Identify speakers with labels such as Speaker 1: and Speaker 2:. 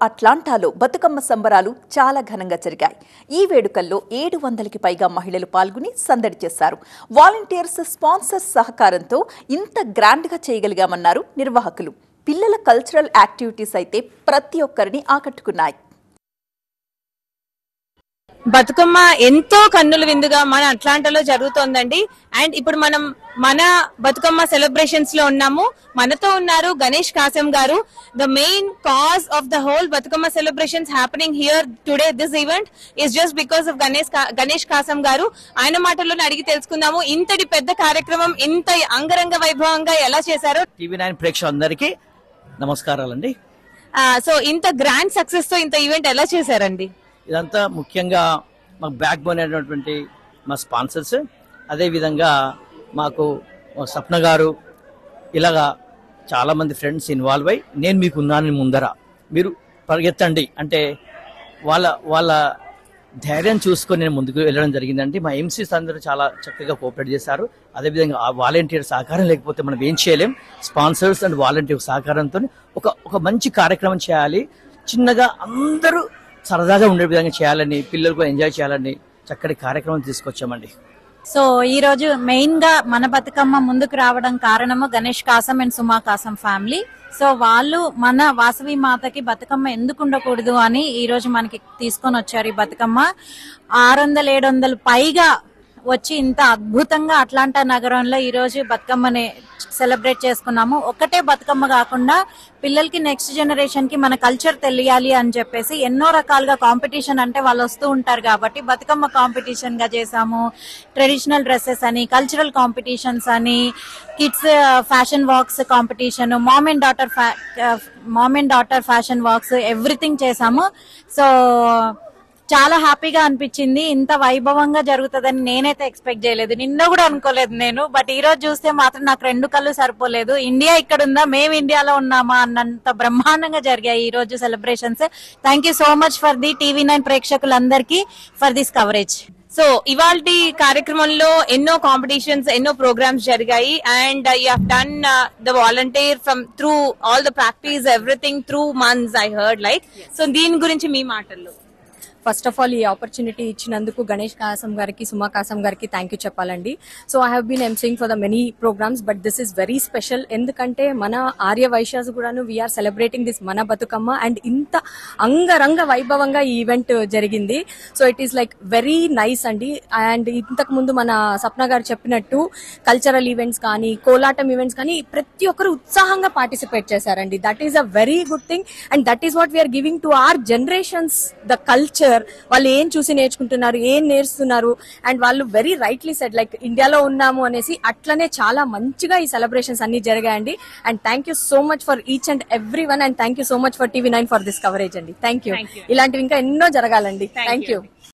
Speaker 1: అట్లాంటాలో బతుకమ్మ సంబరాలు చాలా ఘనంగా జరిగాయి. ఈ వేడుకల్లో 700కి పైగా మహిళలు పాల్గొని సందడి చేశారు. వాలంటీర్స్, స్పాన్సర్స్ సహకారంతో ఇంత గ్రాండ్గా చేయగలిగామన్నారు నిర్వాహకులు. పిల్లల కల్చరల్ యాక్టివిటీస్ అయితే ప్రతి ఒక్కరిని ఆకట్టుకున్నాయి.
Speaker 2: బతుకమ్మ ఎంతో కన్నుల విందుగా మన అట్లాంటాలో జరుగుతోందండి. అండ్ ఇప్పుడు మనం మన బతుకమ్మ సెలబ్రేషన్స్ లో ఉన్నాము. మనతో ఉన్నారు Ganesh Kasam garu. The main cause of the whole Bathukamma celebrations happening here today, this event is just because of Ganesh Kasam garu. ఆయన మాటల్లోనే అడిగి తెలుసుకుందాము ఇంతటి పెద్ద కార్యక్రమం ఇంత అంగరంగ వైభవంగా ఎలా చేశారో.
Speaker 3: TV9 ప్రేక్షకులందరికీ నమస్కారాలండి.
Speaker 2: సో ఇంత గ్రాండ్ సక్సెస్ తో ఇంత ఈవెంట్ ఎలా చేశారండి?
Speaker 3: ఇదంతా ముఖ్యంగా మాకు బ్యాక్ బోన్ అయినటువంటి మా స్పాన్సర్స్, అదేవిధంగా మాకు సప్న గారు, ఇలాగా చాలామంది ఫ్రెండ్స్ ఇన్వాల్వ్ అయ్యి నేను మీకు ఉన్నాను ముందర, మీరు పరిగెత్తండి అంటే వాళ్ళ ధైర్యం చూసుకొని నేను ముందుకు వెళ్ళడం జరిగిందండి. మా ఎంసీస్ అందరూ చాలా చక్కగా కోఆపరేట్ చేశారు. అదేవిధంగా ఆ వాలంటీర్ సహకారం లేకపోతే మనం ఏం చేయలేం. స్పాన్సర్స్ అండ్ వాలంటీర్ సహకారంతో ఒక మంచి కార్యక్రమం చేయాలి. చిన్నగా అందరూ సరదాగా ఉండే విధంగా చేయాలని, పిల్లలకు ఎంజాయ్ చేయాలని చక్కటి కార్యక్రమం తీసుకొచ్చామండి.
Speaker 4: సో ఈ రోజు మెయిన్ గా మన బతుకమ్మ ముందుకు రావడం కారణము Ganesh Kasam and Suma Kasam family. So వాళ్ళు మన వాసవి మాతకి బతుకమ్మ ఎందుకు ఉండకూడదు అని ఈ రోజు మనకి తీసుకొని వచ్చారు. ఈ బతుకమ్మ 600-700 పైగా వచ్చి ఇంత అద్భుతంగా అట్లాంటా నగరంలో ఈ రోజు బతుకమ్మని సెలబ్రేట్ చేసుకున్నాము. ఒక్కటే బతుకమ్మ కాకుండా పిల్లలకి నెక్స్ట్ జనరేషన్ కి మన కల్చర్ తెలియాలి అని చెప్పేసి ఎన్నో రకాలుగా కాంపిటీషన్, అంటే వాళ్ళు వస్తూ ఉంటారు కాబట్టి బతుకమ్మ కాంపిటీషన్ గా చేసాము. ట్రెడిషనల్ డ్రెస్సెస్ అని, కల్చరల్ కాంపిటీషన్స్ అని, kids fashion walks competition, mom and daughter fashion walks, everything చేసాము. సో చాలా హ్యాపీగా అనిపించింది. ఇంత వైభవంగా జరుగుతుందని నేనైతే ఎక్స్పెక్ట్ చేయలేదు, నిన్న కూడా అనుకోలేదు నేను. బట్ ఈ రోజు చూస్తే మాత్రం నాకు 2 కళ్ళు సరిపోలేదు. ఇండియా ఇక్కడ ఉందా, మేము ఇండియాలో ఉన్నామా అన్నంత బ్రహ్మాండంగా జరిగాయి ఈ రోజు celebrations. Thank you so much for the TV9 ప్రేక్షకులందరికీ ఫర్ దిస్ కవరేజ్.
Speaker 2: సో ఇవాల్టి కార్యక్రమంలో ఎన్నో కాంపిటీషన్స్, ఎన్నో ప్రోగ్రామ్స్ జరిగాయి. And you have done the volunteer from through all the practice everything through months I heard like. So దీని గురించి మీ మాటల్లో.
Speaker 5: ఫస్ట్ ఆఫ్ ఆల్ ఈ ఆపర్చునిటీ ఇచ్చినందుకు గణేష్ కాసం గారికి, సుమా కాసం గారికి థ్యాంక్ యూ చెప్పాలండి. So I have been emceeing for the many programmes but this is very special. ఎందుకంటే మన ఆర్య వైశ్యాస్ కూడాను వీఆర్ సెలబ్రేటింగ్ దిస్ మన బతుకమ్మ అండ్ ఇంత అంగరంగ వైభవంగా ఈ ఈవెంట్ జరిగింది. So it is like very nice అండి. అండ్ ఇంతకు ముందు మన సప్న గారు చెప్పినట్టు కల్చరల్ ఈవెంట్స్ కానీ, కోలాటం ఈవెంట్స్ కానీ ప్రతి ఒక్కరు ఉత్సాహంగా పార్టిసిపేట్ చేశారండి. That is a very good thing and that is what we are giving to our generations the culture. వాళ్ళు ఏం చూసి నేర్చుకుంటున్నారు, ఏం నేర్చుతున్నారు అండ్ వాళ్ళు వెరీ రైట్లీ సెడ్ లైక్ ఇండియాలో ఉన్నాము అనేసి. అట్లనే చాలా మంచిగా ఈ సెలబ్రేషన్స్ అన్ని జరిగాయండి. And thank you so much for each and every one and thank you so much for TV9 for this coverage అండి. Thank you. ఇలాంటివి ఇంకా ఎన్నో జరగాలండి. Thank you.